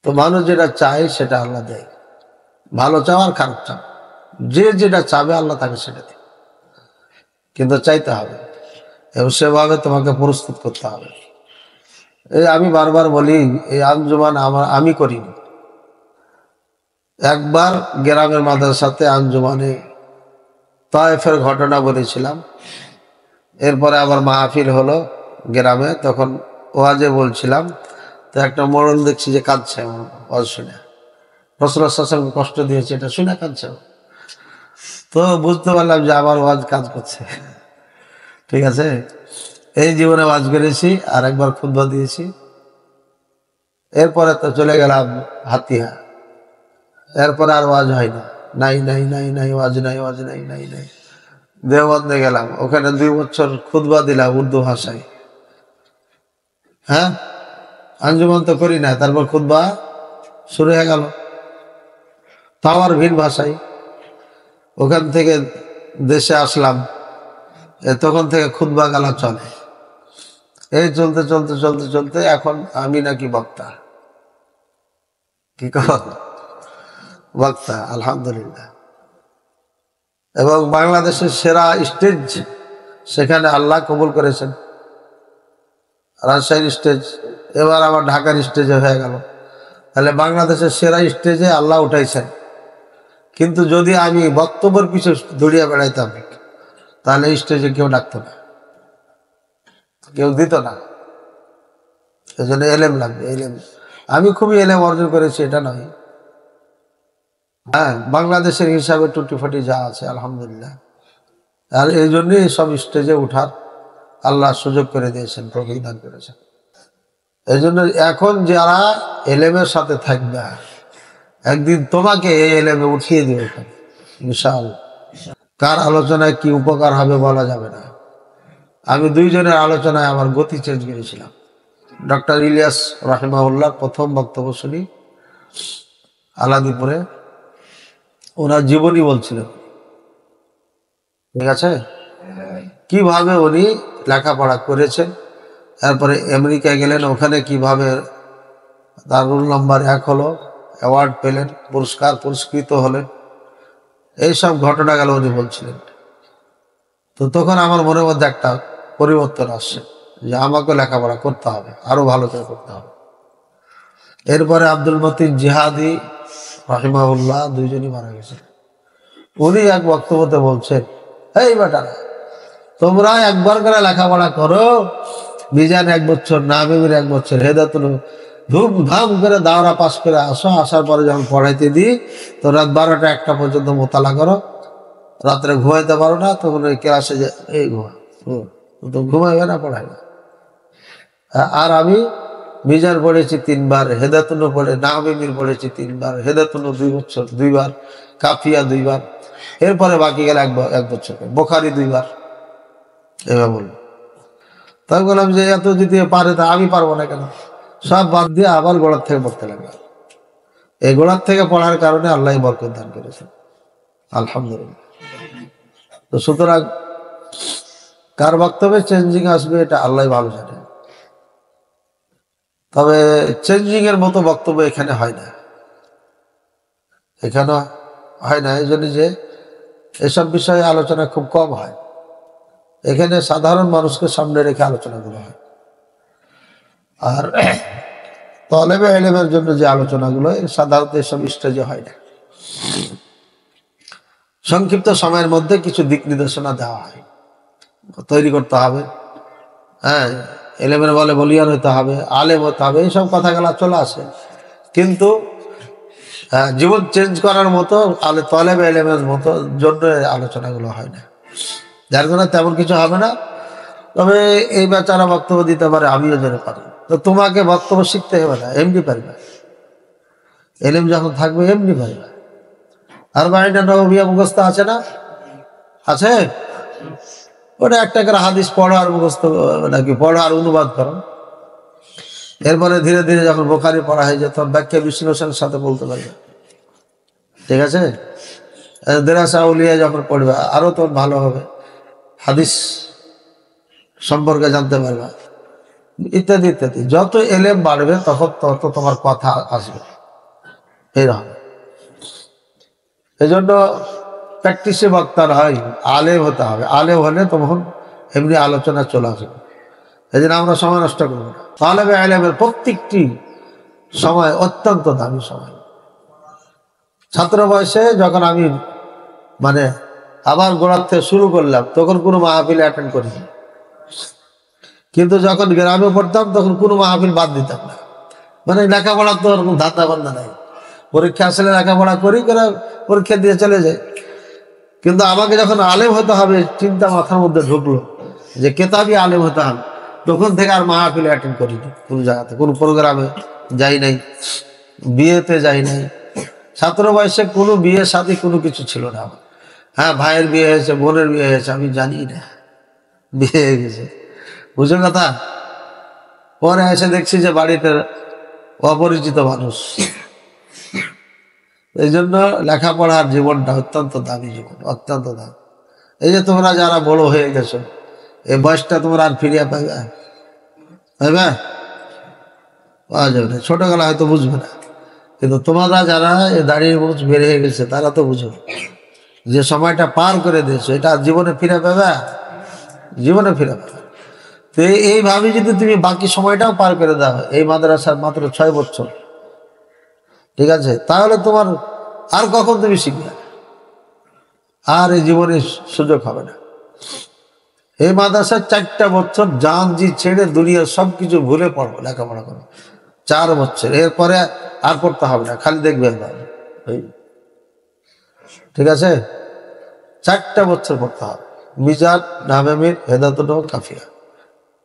তো মানুষ যেটা চায় সেটা আল্লাহ দেয়, ভালো চাও আর খারাপ চাও, যে যেটা চাবে আল্লাহ তাকে সেটা দেয়, কিন্তু চাইতে হবে এবং সেভাবে তোমাকে প্রস্তুত করতে হবে। এই আমি বারবার বলি, এই আঞ্জুমান আমি করিনি। একবার গ্রামের মাদ্রাসাতে আঞ্জুমানে তায়েফের ঘটনা বলেছিলাম, এরপরে আবার মাহফিল হলো গ্রামে, তখন ওয়াজে বলছিলাম। তো একটা মোড়ল দেখছি যে কাঁদছে আমার ওয়াজ শুনে, রাসূলুল্লাহ সাল্লাল্লাহু আলাইহি ওয়াসাল্লাম কষ্ট দিয়েছে এটা শুনে কাঁদছে। তো বুঝতে পারলাম যে আমার ওয়াজ কাজ করছে। ঠিক আছে, এই জীবনে ওয়াজ করেছি আর একবার খুতবা দিয়েছি, এরপরে তো চলে গেলাম হাতিয়া, এরপরে আর ওয়াজ হয় না, নাই নাই নাই নাই ওয়াজ নাই, ওয়াজ নাই নাই নাই। দেওবন্দে গেলাম, ওখানে 2 বছর খুতবা দিলাম উর্দু ভাষায়। হ্যাঁ, আঞ্জুমান তো করি না, তারপর খুতবা শুরু হয়ে গেল তাও আর ভিন ভাষায়। ওখান থেকে দেশে আসলাম, তখন থেকে খুতবা গালা চলে। এই চলতে চলতে চলতে চলতে এখন আমি নাকি বক্তা। কি কর বক্তা, আলহামদুলিল্লাহ। এবং বাংলাদেশের সেরা স্টেজ সেখানে আল্লাহ কবুল করেছেন, রাজশাহীর স্টেজ, এবার আবার ঢাকার স্টেজে হয়ে গেল। তাহলে বাংলাদেশের সেরা স্টেজে আল্লাহ উঠাইছেন। কিন্তু যদি আমি বক্তব্যের পিছনে দৌড়িয়ে বেড়াইতাম তাহলে স্টেজে কেউ ডাকতো না, কেউ দিত না। এই জন্য এলেম লাগবে, এলেম। আমি খুবই এলেম অর্জন করেছি এটা নয়, হ্যাঁ, বাংলাদেশের হিসাবে টুটিফাটি যা আছে আলহামদুলিল্লাহ। আর এই জন্যই সব স্টেজে উঠার আল্লাহ সুযোগ করে দিয়েছেন, তৌফিক দান করেছেন। এই জন্য এখন যারা এলেমের সাথে থাকবে একদিন তোমাকে এই এলেমে উঠিয়ে দিবে ইনশাআল্লাহ। কার আলোচনায় কি উপকার হবে বলা যাবে না। আমি 2 জনের আলোচনায় আমার গতি চেঞ্জ করেছিলাম। ডক্টর ইলিয়াস রাহিমাহুল্লাহ প্রথম বক্তব্য শুনি আলাদিপুরে, ওনার জীবনী বলছিলেন। ঠিক আছে, কিভাবে উনি লেখাপড়া করেছেন, তারপরে আমেরিকায় গেলেন, ওখানে কিভাবে তার রোল নাম্বার 1 হলো, অ্যাওয়ার্ড পেলেন, পুরস্কৃত হলেন, এইসব ঘটনাগুলো উনি বলছিলেন। তো তখন আমার মনের মধ্যে একটা পরিবর্তন আসছে যে আমাকে লেখাপড়া করতে হবে, আরো ভালো করে করতে হবে। এরপরে আব্দুল মতিন জিহাদি রাহিমাহুল্লাহ 2 জনই মারা গেছে। উনি এক বক্তব্যতে বলছেন, এই বেটা তোমরা একবার করে লেখাপড়া করো, মিজান 1 বছর, নাবিবির 1 বছর, হেদায়েতুল ধুমধাম করে দাওরা পাস করে আসো, আসার পরে যখন পড়াইতে দিই তো রাত 12টা 1টা পর্যন্ত মোতালা করো, রাত্রে ঘুমাইতে পারো না, তখন ওই ক্লাসে যে এই তো ঘুমাইবে না, পড়াইবে। আর আমি মিজান পড়েছি 3 বার, হেদায়েতুল পড়ে, নাবিবির পড়েছি 3 বার, হেদায়েতুল 2 বছর 2 বার, কাফিয়া 2 বার, এরপরে বাকি গেল 1 বছর, বুখারী 2 বার। এবার বলবো, তাই বললাম যে এত যদি পারে তা আমি পারবো না কেন? সব বাদ দিয়ে আবার গোড়ার থেকে পড়তে লাগলাম। এই গোড়ার থেকে পড়ার কারণে আল্লাহ বরকত দান করেছেন, আলহামদুলিল্লাহ। তো সুতরাং কার বক্তব্যে চেঞ্জিং আসবে এটা আল্লাহ ভালো জানে, তবে চেঞ্জিং এর মতো বক্তব্য এখানে হয় না, এখানে হয় না। এই জন্য যে এসব বিষয়ে আলোচনা খুব কম হয়, এখানে সাধারণ মানুষকে সামনে রেখে আলোচনাগুলো হয়। আর তলেবে ইলমের জন্য যে আলোচনাগুলো সাধারণত এসব স্টেজে হয় না। সংক্ষিপ্ত সময়ের মধ্যে কিছু দিক নির্দেশনা দেওয়া হয়, তৈরি করতে হবে, হ্যাঁ, ইলমের বলে বলিয়ান হতে হবে, আলেম হতে হবে, এইসব কথাগুলো চলে আসে। কিন্তু জীবন চেঞ্জ করার মতো তলেবে ইলমের মতো জন্য আলোচনাগুলো হয় না, যার জন্য তেমন কিছু হবে না। তবে এই বেচারা বক্তব্য দিতে পারে, আমিও যেন পারি। তো তোমাকে বক্তব্য শিখতে হবে না, এমনি পারবে, এলেম যখন থাকবে এমনি পারবে। আর বাড়িটা নববিয়া মুখস্থ আছে না, আছে, ওটা একটা করে হাদিস পড়ো আর মুখস্থ নাকি পড়ো আর অনুবাদ করো। এরপরে ধীরে ধীরে যখন বুখারী পড়া হয়ে যায় তখন ব্যাখ্যা বিশ্লেষণের সাথে বলতে পারবে। ঠিক আছে, দেরাসা উলিয়া যখন পড়বে আরো তখন ভালো হবে, হাদিস সম্পর্কে জানতে পারবে, ইত্যাদি ইত্যাদি। যত এলেম বাড়বে তখন তত তোমার কথা আসবে। এরকম। এই জন্য প্র্যাকটিসে বক্তার হয়, আলেম হতে হবে। আলেম হলে তখন এমনি আলোচনা চলে আসবে। এই জন্য আমরা সময় নষ্ট করবো না। তালেবে আলেমের প্রত্যেকটি সময় অত্যন্ত দামি সময়। ছাত্র বয়সে যখন আমি মানে আবার গোড়ার থেকে শুরু করলাম, তখন কোনো মাহফিলে অ্যাটেন্ড করিনি। কিন্তু যখন গ্রামে পড়তাম তখন কোনো মাহফিল বাদ দিতাম না। মানে লেখাপড়ার তো ওরকম ধান্দা বান্ধা নাই। পরীক্ষা আসলে লেখাপড়া করি করে পরীক্ষা দিয়ে চলে যায়। কিন্তু আমাকে যখন আলেম হতে হবে চিন্তা মাথার মধ্যে ঢুকলো যে কেতাবি আলেম হতে হবে, তখন থেকে আর মাহফিলে অ্যাটেন্ড করিনি। কোনো জায়গাতে কোনো প্রোগ্রামে যাই নাই, বিয়েতে যাই নাই। ছাত্র বয়সে কোনো বিয়ে শাদী কোনো কিছু ছিল না আমার। হ্যাঁ, ভাইয়ের বিয়ে হয়েছে, বোনের বিয়ে হয়েছে, আমি জানি না বিয়ে হয়ে গেছে। বুঝো কথা। পরে এসে দেখছি যে বাড়িতে অপরিচিত মানুষ। এই জন্য লেখাপড়ার জীবনটা অত্যন্ত দামি জীবন, অত্যন্ত দামি। এই যে তোমরা যারা বড় হয়ে গেছো, এই বয়সটা তোমরা আর ফিরিয়ে পাবে পাবে? পাওয়া যাবে না। ছোটবেলা হয়তো বুঝবে না, কিন্তু তোমরা যারা এই দাড়ির মুখ বের হয়ে গেছে তারা তো বুঝো যে সময়টা পার করে দিয়েছো, এটা জীবনে ফিরে পাবে? জীবনে ফিরে পাবে। তো এইভাবে যদি তুমি বাকি সময়টাও পার করে দাও, এই মাদ্রাসার মাত্র 6 বছর, ঠিক আছে, তাহলে তোমার আর কখন তুমি শিখবে? আর এই জীবনে সুযোগ হবে না। এই মাদ্রাসায় 4টা বছর জান জি ছেড়ে দুনিয়ার সবকিছু ভুলে পড়বো, লেখাপড়া করবো 4 বছর। এরপরে আর পড়তে হবে না, খালি দেখবেন। ঠিক আছে, 4টা বছর পড়তে হবে। মিজান, নামেমির, হেদাতুল কাফিয়া,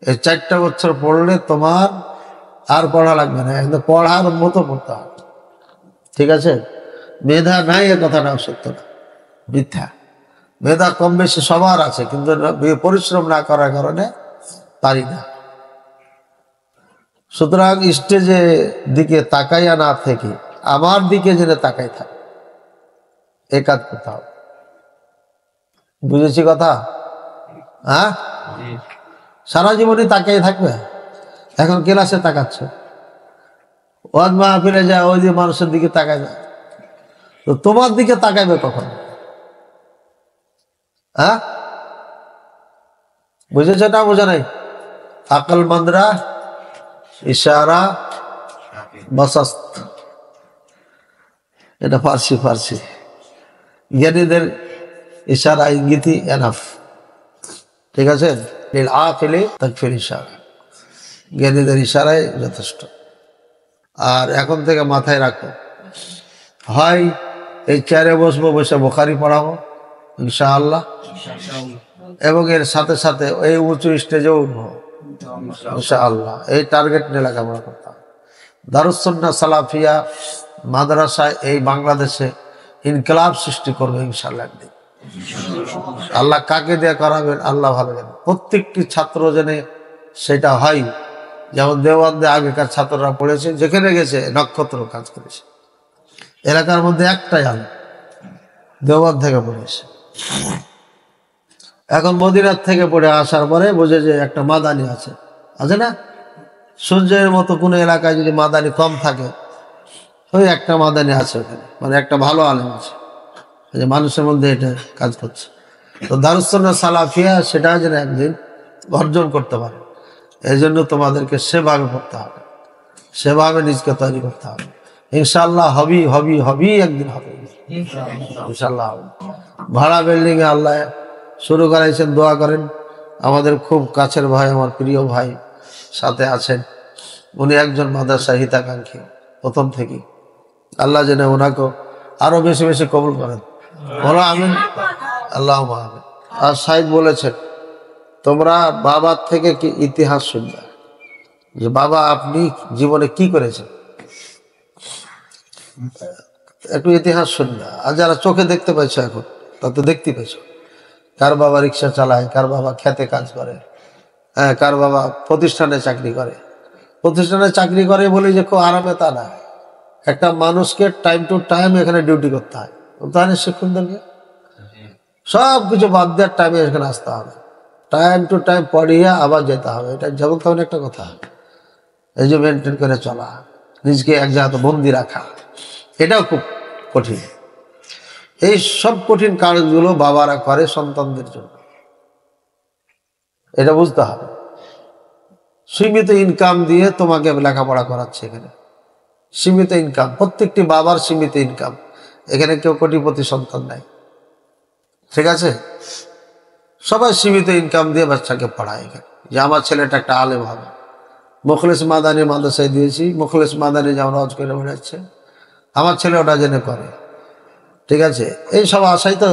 এই 4টা বছর পড়লে তোমার আর পড়া লাগবে না, একদম পড়ার মতো পড়তে হবে। ঠিক আছে, মেধা নাই এ কথাটা সত্য না, মিথ্যা। মেধা কম বেশি সবার আছে, কিন্তু পরিশ্রম না করার কারণে পারি না। সুতরাং স্টেজে দিকে তাকাইয়া না থেকে আমার দিকে যেন তাকাই থাকে, এ কাজ করতে হবে। বুঝেছি কথা? হ্যাঁ, সারা জীবনই তাকাই থাকবে। এখন ক্লাসে তাকাচ্ছে, ওয়াজ মাহফিলে যায়, ওই যে মানুষের দিকে তাকায় না, তো তোমার দিকে তাকাইবে কখন? হ্যাঁ, বুঝেছে না বোঝা নাই? আকল মন্দরা ইশারা বাসাস্ত, এটা ফার্সি। জ্ঞানীদের ইশারা ইঙ্গিতই এনাফ। ঠিক আছে, লিল আকিলি তাকফির ইশারা, জ্ঞানীদের ইশারায় যথেষ্ট। আর এখন থেকে মাথায় রাখো, হয় এই চেয়ারে বসবো, বসে বুখারী পড়াবো ইনশাআল্লাহ, এবং এর সাথে সাথে এই উঁচু স্টেজেও উঠবো ইনশাআল্লাহ। এই টার্গেট নিয়ে লেখাপড়া করতে হবে। দারুস সুন্নাহ সালাফিয়া মাদ্রাসায় এই বাংলাদেশে ইনকিলাব সৃষ্টি করবে ইনশাআল্লাহ একদিন। আল্লাহ কাকে দিয়ে করাবেন আল্লাহ ভালো জানেন। প্রত্যেকটি ছাত্র জেনে সেটা হয়। যেমন দেওবন্দে আগেকার ছাত্ররা পড়েছে, যেখানে গেছে নক্ষত্র কাজ করেছে। এলাকার মধ্যে একটাই আলো দেওবন্দ থেকে পড়েছে। এখন মদিনার থেকে পড়ে আসার পরে বোঝে যে একটা মাদানি আছে না? সূর্যের মতো কোনো এলাকায় যদি মাদানি কম থাকে, ওই একটা মাদানি আছে ওখানে, মানে একটা ভালো আলেম আছে, যে মানুষের মধ্যে এটা কাজ করছে। তো দারুস সুন্নাহ সালাফিয়া সেটা যেন একদিন অর্জন করতে পারে, এই জন্য তোমাদেরকে সেভাবে পড়তে হবে, সেভাবে নিজকে তৈরি করতে হবে। ইনশাআল্লাহ হবি একদিন হবে ইনশাআল্লাহ। ভাড়া বিল্ডিং এ আল্লাহ শুরু করাইছেন, দোয়া করেন। আমাদের খুব কাছের ভাই, আমার প্রিয় ভাই সাথে আছেন, উনি একজন মাদ্রাসা হিতাকাঙ্ক্ষী প্রথম থেকেই। আল্লাহ যেন ওনাকে আরো বেশি বেশি কবুল করেন, বলো আমিন, আল্লাহ আমিন। আর সাহেব বলেছেন, তোমরা বাবার থেকে কি ইতিহাস শুনবে, যে বাবা আপনি জীবনে কি করেছেন, একটু ইতিহাস শুনবে। আর যারা চোখে দেখতে পাইছো এখন, তা তো দেখতে পাইছো, কার বাবা রিক্সা চালায়, কার বাবা খেতে কাজ করে, হ্যাঁ, কার বাবা প্রতিষ্ঠানে চাকরি করে। প্রতিষ্ঠানে চাকরি করে বলে যে খুব আরামে তা না, একটা মানুষকে টাইম টু টাইম এখানে ডিউটি করতে হয়। তাহলে শিক্ষকদেরকে সব কিছু বাদ দেওয়ার টাইমে এখানে আসতে হবে, টাইম টু টাইম পড়িয়ে আবার যেতে হবে। এটা যেমন তেমন একটা কথা। এই যে মেনটেন করে চলা, নিজকে এক জায়গাতে বন্দি রাখা, এটাও খুব কঠিন। এই সব কঠিন কাজগুলো বাবারা করে সন্তানদের জন্য, এটা বুঝতে হবে। সীমিত ইনকাম দিয়ে তোমাকে লেখাপড়া করাচ্ছে, এখানে সীমিত ইনকাম, প্রত্যেকটি বাবার সীমিত ইনকাম। এখানে কেউ কোটিপতি সন্তান নাই, ঠিক আছে? সবাই সীমিত ইনকাম দিয়ে বাচ্চাকে পড়ায় এখানে, যে আমার ছেলেটা একটা আলেম হবে। মুখলেস মাদানী মাদ্রাসায় দিয়েছি, মুখলেস মাদানী যেমন হজ করে বেড়াচ্ছে, আমার ছেলে ওটা জেনে করে, ঠিক আছে? এই সব আশাই তো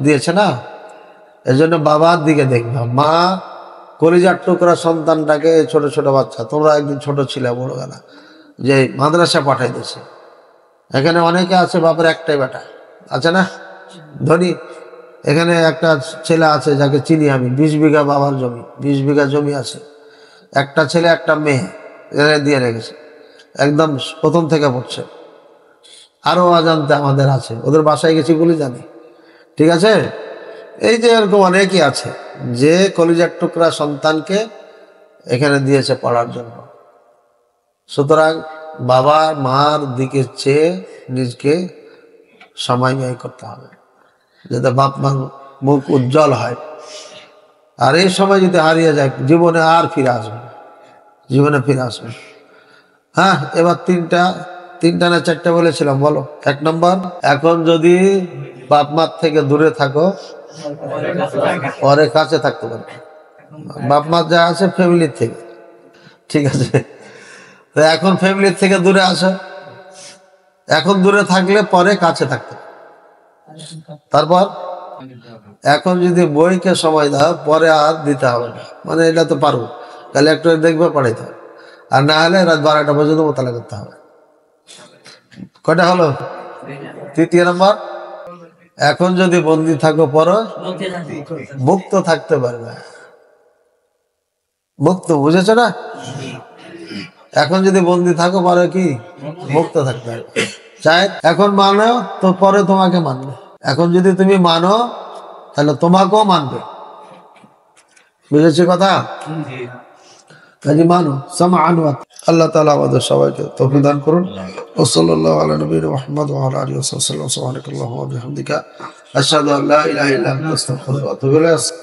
দিয়েছে না। এই জন্য বাবার দিকে দেখবা, মা কলিজার টুকরা সন্তানটাকে, ছোট ছোট বাচ্চা, তোমরা একদিন ছোট ছিলে বড় গেলা, যে মাদ্রাসা পাঠাই দিয়েছে। এখানে অনেকে আছে বাপের একটাই বেটা, আছে না ধনী? এখানে একটা ছেলে আছে যাকে চিনি আমি, 20 বিঘা বাবার জমি, 20 বিঘা জমি আছে, একটা ছেলে একটা মেয়ে দিয়ে রেখেছে, একদম প্রথম থেকে পড়ছে। আরো অজান্তে আমাদের আছে, ওদের বাসায় গেছি বলে জানি, ঠিক আছে? এই যে এরকম অনেকই আছে যে কলিজার টুকরা সন্তানকে এখানে দিয়েছে পড়ার জন্য। সুতরাং বাবা মার দিকে চেয়ে নিজকে সময় ব্যয় করতে হবে, যাতে বাপ মার মুখ উজ্জ্বল হয়। আর এই সময় যদি হারিয়ে যায়, জীবনে আর ফিরে আসবে, জীবনে ফিরে আসবে। হ্যাঁ, এবার তিনটা না চারটা বলেছিলাম, বলো। 1 নম্বর, এখন যদি বাপ মার থেকে দূরে থাকো, পরে কাছে থাকতে পারবে। বাপ মা যা আছে ফ্যামিলির থেকে, ঠিক আছে? তো এখন ফ্যামিলির থেকে দূরে আসো, এখন দূরে থাকলে পরে কাছে থাকতে। তারপর এখন যদি বইকে সময় দাও, পরে আর দিতে হবে না, মানে এটা তো পারবো, তাহলে একটু দেখবে পড়াইতে হবে, আর না হলে রাত 12টা পর্যন্ত মোতালা করতে হবে। কয়টা হলো? 3 নম্বর, এখন যদি বন্দী থাকো, পরে মুক্ত থাকতে পারবে। মুক্ত, বুঝেছো না? এখন যদি বন্দী থাকো, পরে কি মুক্ত থাকতে পারবে। চাই এখন মানো তো পরে তোমাকে মানবে, এখন যদি তুমি মানো তাহলে তোমাকেও মানবে। বুঝেছি কথা? কাজে মানো, সামাআন ওয়া আল্লাহ তাআলা আমাদের সবাইকে তৌফিক দান করুন। ওয়া সাল্লাল্লাহু আলা নবিয়িনা মুহাম্মদ ওয়া আলা আলিহি ওয়া সাল্লাম। সুবহানাকাল্লাহুম্মা ওয়া বিহামদিকা আশহাদু আল্লা ইলাহা ইল্লা আনতা আস্তাগফিরুকা ওয়া আতুবু ইলাইক।